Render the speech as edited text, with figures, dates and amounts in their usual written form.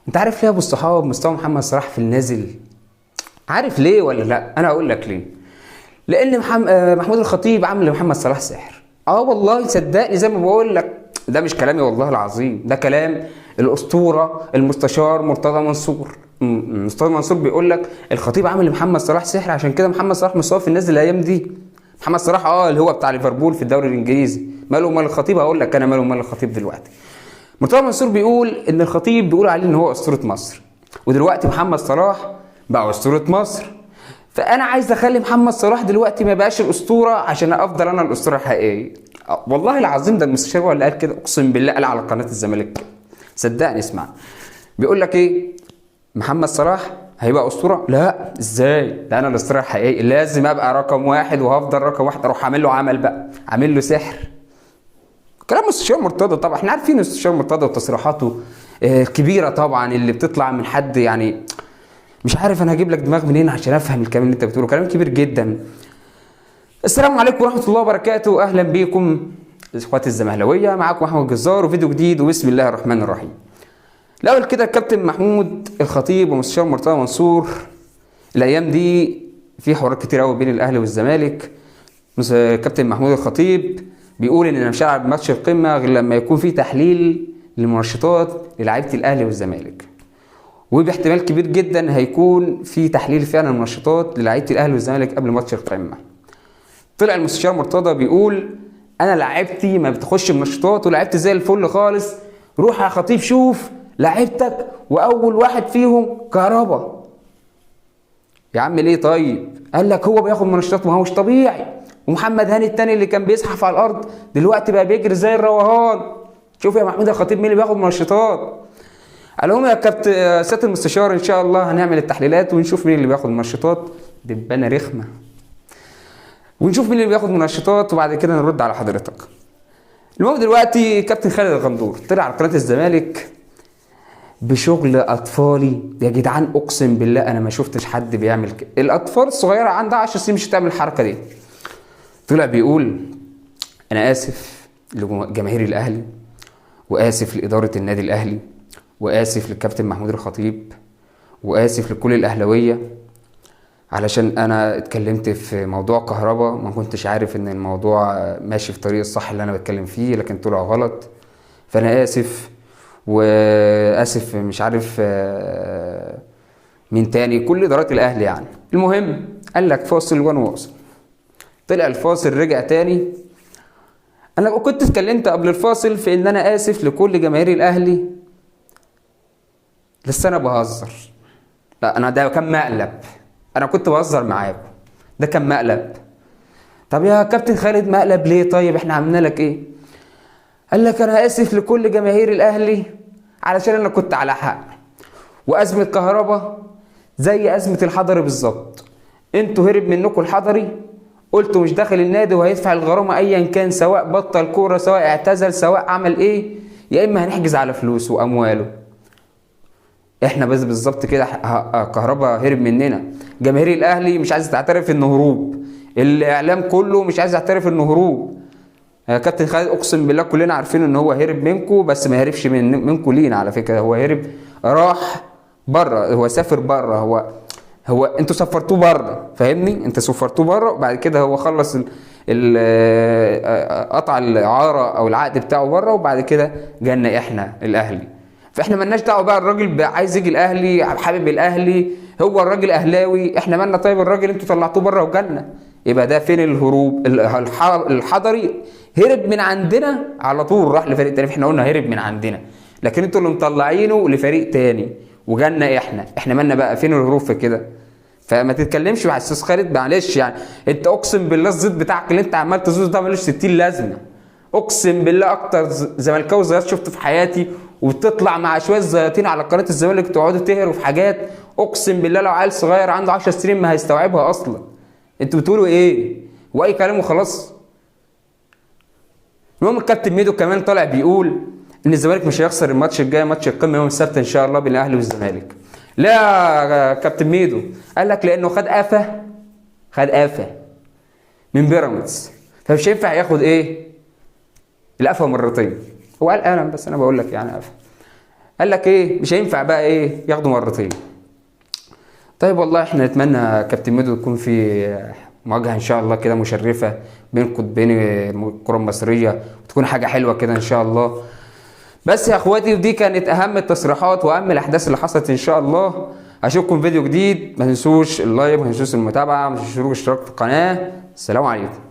انت عارف ليه يا ابو الصحاب مستوى محمد صلاح في النازل؟ عارف ليه ولا لا؟ انا اقول لك ليه. لان محمود الخطيب عامل لمحمد صلاح سحر. والله صدقني زي ما بقول لك، ده مش كلامي والله العظيم، ده كلام الاسطوره المستشار مرتضى منصور. مرتضى منصور بيقول لك الخطيب عامل لمحمد صلاح سحر، عشان كده محمد صلاح مستواه في النازل الايام دي. محمد صلاح اللي هو بتاع ليفربول في الدوري الانجليزي، ماله مال الخطيب؟ هقول لك انا ماله مال الخطيب دلوقتي. مرتضى منصور بيقول ان الخطيب بيقول عليه ان هو اسطوره مصر، ودلوقتي محمد صلاح بقى اسطوره مصر. فانا عايز اخلي محمد صلاح دلوقتي ما بقاش الاسطوره عشان افضل انا الاسطوره الحقيقيه. والله العظيم ده المستشار هو اللي قال كده، اقسم بالله قال على قناه الزمالك. صدقني اسمع، بيقول لك ايه؟ محمد صلاح هيبقى اسطوره؟ لا، ازاي؟ ده انا الاسطوره الحقيقيه، لازم ابقى رقم واحد وهفضل رقم واحد. اروح عامل له عمل بقى، عامل له سحر. كلام مستشار مرتضى طبعا، احنا عارفين مستشار مرتضى وتصريحاته كبيره طبعا اللي بتطلع من حد، يعني مش عارف انا هجيب لك دماغ منين عشان افهم الكلام اللي انت بتقوله، كلام كبير جدا. السلام عليكم ورحمه الله وبركاته، اهلا بيكم اخواتي الزمهلاويه، معاكم احمد جزار وفيديو جديد وبسم الله الرحمن الرحيم. الاول كده الكابتن محمود الخطيب ومستشار مرتضى منصور الايام دي في حوارات كتير قوي بين الاهلي والزمالك. كابتن محمود الخطيب بيقول ان انا مش هلعب ماتش القمه غير لما يكون في تحليل للمنشطات للاعيبه الاهلي والزمالك، وباحتمال كبير جدا هيكون في تحليل فعلا المنشطات للاعيبه الاهلي والزمالك قبل ماتش القمه. طلع المستشار مرتضى بيقول انا لعيبتي ما بتخش منشطات ولعيبتي زي الفل خالص. روح يا خطيب شوف لعيبتك، واول واحد فيهم كهربا. يا عم ليه طيب؟ قال لك هو بياخد منشطات، ما هو مش طبيعي. ومحمد هاني التاني اللي كان بيزحف على الارض دلوقتي بقى بيجري زي الروهان. شوف يا محمود الخطيب مين اللي بياخد منشطات. قال لهم يا كابتن سياده المستشار ان شاء الله هنعمل التحليلات ونشوف مين اللي بياخد منشطات. دبانه رخمه. ونشوف مين اللي بياخد منشطات وبعد كده نرد على حضرتك. المهم دلوقتي كابتن خالد الغندور طلع على قناه الزمالك بشغل اطفالي. يا جدعان اقسم بالله انا ما شفتش حد بيعمل كده. الاطفال الصغيره عندها 10 سنين مش هتعمل الحركه دي. طلع بيقول انا اسف لجماهير الاهلي، واسف لاداره النادي الاهلي، واسف للكابتن محمود الخطيب، واسف لكل الاهلاويه علشان انا اتكلمت في موضوع كهربا. ما كنتش عارف ان الموضوع ماشي في الطريق الصح اللي انا بتكلم فيه، لكن طلع غلط. فانا اسف، واسف مش عارف مين تاني، كل ادارات الاهلي يعني. المهم قال لك فاصل وانا واصل. طلع الفاصل رجع تاني. انا كنت اتكلمت قبل الفاصل في ان انا اسف لكل جماهير الاهلي، بس انا بهزر. لا انا ده كان مقلب، انا كنت بهزر معاكم، ده كان مقلب. طب يا كابتن خالد مقلب ليه طيب؟ احنا عملنا لك ايه؟ قال لك انا اسف لكل جماهير الاهلي علشان انا كنت على حق، وازمه كهربا زي ازمه الحضري بالظبط. انتوا هرب منكم الحضري، قلتوا مش داخل النادي وهيدفع الغرامه ايا كان، سواء بطل كوره سواء اعتزل سواء عمل ايه، يا اما هنحجز على فلوسه وامواله. احنا بس بالظبط كده كهربا هرب مننا. جماهير الاهلي مش عايزه تعترف انه هروب، الاعلام كله مش عايز يعترف انه هروب. يا كابتن خالد اقسم بالله كلنا عارفين ان هو هرب منكم، بس ما هربش منكم لينا على فكره. هو هرب راح بره، هو سافر بره. هو انتوا سفرتوه بره، فاهمني؟ انت سفرتوه بره وبعد كده هو خلص قطع الاعاره او العقد بتاعه بره، وبعد كده جالنا احنا الاهلي. فاحنا مالناش دعوه بقى. الراجل عايز يجي الاهلي، حابب الاهلي، هو الراجل اهلاوي، احنا مالنا؟ طيب الراجل انتوا طلعتوه بره وجالنا، يبقى ده فين الهروب؟ الحضري هرب من عندنا على طول راح لفريق تاني. احنا قلنا هرب من عندنا، لكن انتوا اللي مطلعينه لفريق تاني وجالنا احنا مالنا بقى؟ فين الهروب في كده؟ فما تتكلمش مع استاذ خالد معلش يعني. انت اقسم بالله الزيت بتاعك اللي انت عمال تزوز ده ملوش 60 لازمه. اقسم بالله اكتر زملكاوي زيات شفته في حياتي، وتطلع مع شويه زياطين على قناه الزمالك تقعدوا تهروا في حاجات اقسم بالله لو عيل صغير عنده 10 سنين ما هيستوعبها اصلا. انتوا بتقولوا ايه؟ واي كلام وخلاص. المهم الكابتن ميدو كمان طالع بيقول ان الزمالك مش هيخسر الماتش الجاي، ماتش القمه يوم السبت ان شاء الله بين الاهلي والزمالك. لا يا كابتن ميدو، قال لك لانه خد قفا من بيراميدز، فمش هينفع ياخد ايه؟ القفا مرتين. هو قال انا بس انا بقول لك يعني قفا. قال لك ايه مش هينفع بقى ايه ياخدوا مرتين. طيب والله احنا نتمنى كابتن ميدو تكون في مواجهه ان شاء الله كده مشرفه بين قطبين الكره المصريه، وتكون حاجه حلوه كده ان شاء الله. بس يا اخواتي، ودي كانت اهم التصريحات واهم الاحداث اللي حصلت ان شاء الله. اشوفكم فيديو جديد، ما تنسوش اللايك، ما تنسوش المتابعه، ما تنسوش الاشتراك في القناه. السلام عليكم.